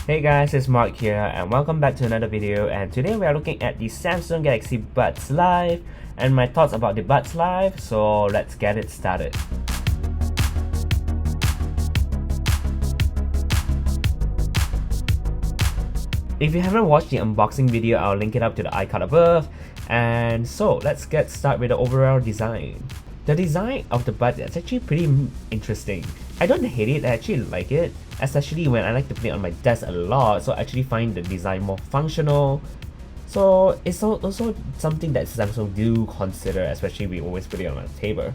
Hey guys, it's Mark here and welcome back to another video, and today we are looking at the Samsung Galaxy Buds Live and my thoughts about the Buds Live, so let's get it started. If you haven't watched the unboxing video, I'll link it up to the icon above. And so let's get started with the overall design. The design of the Buds is actually pretty interesting. I don't hate it, I actually like it, especially when I like to play on my desk a lot, so I actually find the design more functional. So it's also something that Samsung do consider, especially we always put it on our table.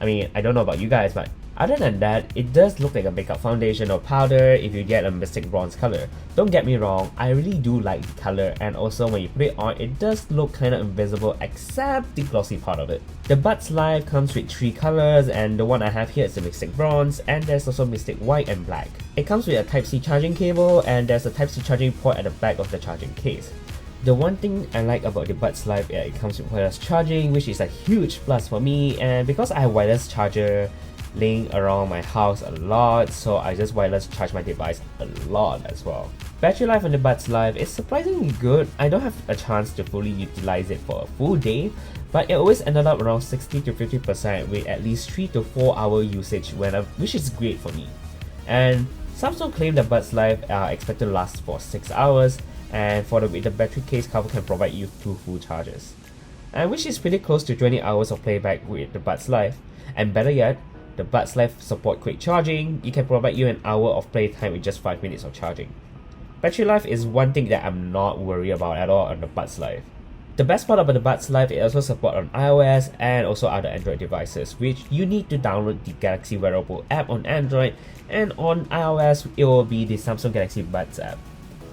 I mean, I don't know about you guys, but other than that, it does look like a makeup foundation or powder if you get a Mystic Bronze color. Don't get me wrong, I really do like the color, and also when you put it on, it does look kinda invisible except the glossy part of it. The Buds Live comes with 3 colors, and the one I have here is the Mystic Bronze, and there's also Mystic White and Black. It comes with a Type-C charging cable, and there's a Type-C charging port at the back of the charging case. The one thing I like about the Buds Live is it comes with wireless charging, which is a huge plus for me, and because I have wireless charger laying around my house a lot, so I just wireless charge my device a lot as well. Battery life on the Buds Live is surprisingly good. I don't have a chance to fully utilize it for a full day, but it always ended up around 60 to 50% with at least 3 to 4 hour usage, which is great for me. And Samsung claimed the Buds Live are expected to last for 6 hours, and the battery case cover can provide you 2 full charges, and which is pretty close to 20 hours of playback with the Buds Live. And better yet, the Buds Live support quick charging. It can provide you an hour of playtime with just 5 minutes of charging. Battery life is one thing that I'm not worried about at all on the Buds Live. The best part about the Buds Live is also support on iOS and also other Android devices, which you need to download the Galaxy Wearable app on Android, and on iOS it will be the Samsung Galaxy Buds app.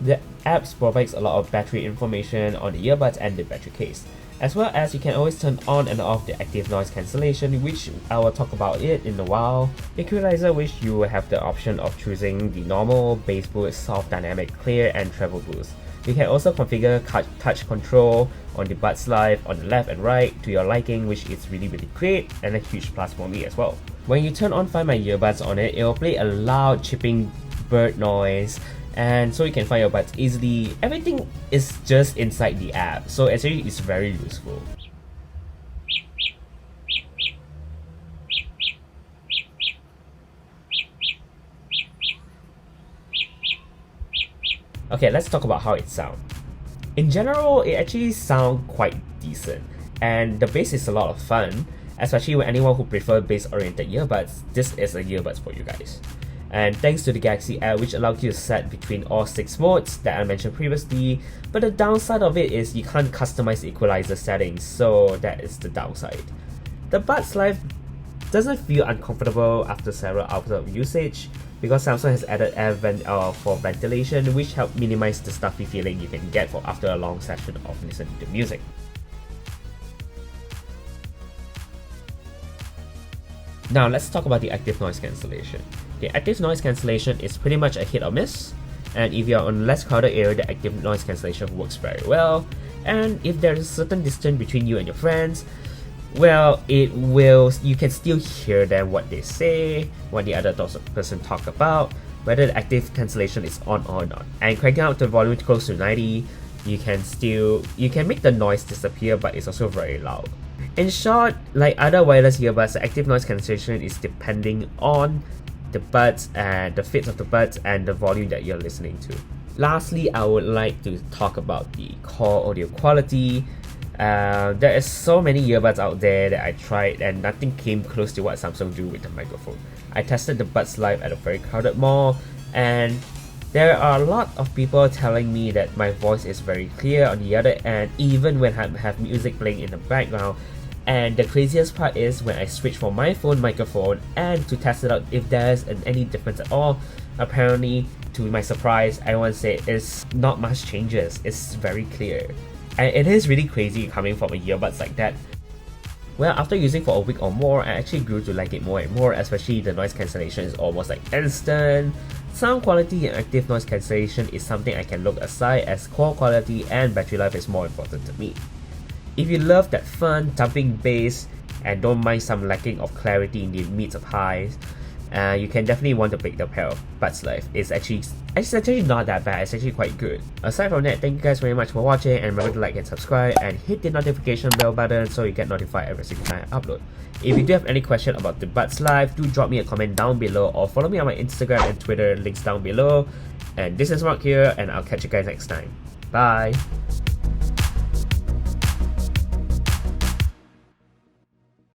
The app provides a lot of battery information on the earbuds and the battery case, as well as you can always turn on and off the active noise cancellation, which I will talk about it in a while. Equalizer, which you will have the option of choosing the normal, bass boost, soft, dynamic, clear, and treble boost. You can also configure touch control on the Buds Live on the left and right to your liking, which is really great and a huge plus for me as well. When you turn on Find My Earbuds on it, it will play a loud chipping bird noise, and so you can find your buds easily. Everything is just inside the app, so actually it's very useful. Okay, let's talk about how it sounds. In general, it actually sounds quite decent, and the bass is a lot of fun, especially with anyone who prefer bass-oriented earbuds. This is a earbuds for you guys. And thanks to the Galaxy app, which allows you to set between all 6 modes that I mentioned previously, but the downside of it is you can't customize equalizer settings, so that is the downside. The Buds Live doesn't feel uncomfortable after several hours of usage, because Samsung has added air vent for ventilation, which help minimize the stuffy feeling you can get after a long session of listening to music. Now let's talk about the active noise cancellation. The active noise cancellation is pretty much a hit or miss, and if you're on a less crowded area, the active noise cancellation works very well. And if there's a certain distance between you and your friends, well, you can still hear them, what they say, what the other person talk about, whether the active cancellation is on or not. And cranking out the volume close to 90, you can make the noise disappear, but it's also very loud. In short, like other wireless earbuds, the active noise cancellation is depending on the buds and the fit of the buds and the volume that you're listening to. Lastly, I would like to talk about the core audio quality. There is so many earbuds out there that I tried, and nothing came close to what Samsung do with the microphone. I tested the Buds Live at a very crowded mall, and there are a lot of people telling me that my voice is very clear on the other end, even when I have music playing in the background. And the craziest part is when I switch from my phone microphone and to test it out if there's any difference at all. Apparently, to my surprise, everyone said it's not much changes, it's very clear. And it is really crazy coming from a earbuds like that. Well, after using for a week or more, I actually grew to like it more and more, especially the noise cancellation is almost like instant. Sound quality and active noise cancellation is something I can look aside, as core quality and battery life is more important to me. If you love that fun thumping bass and don't mind some lacking of clarity in the mids of highs, You can definitely want to pick the pair of butt sleeve. It's actually not that bad. It's actually quite good. Aside from that, thank you guys very much for watching, and remember to like and subscribe and hit the notification bell button so you get notified every single time I upload. If you do have any question about the butt sleeve, do drop me a comment down below or follow me on my Instagram and Twitter, links down below. And this is Mark here, and I'll catch you guys next time. Bye!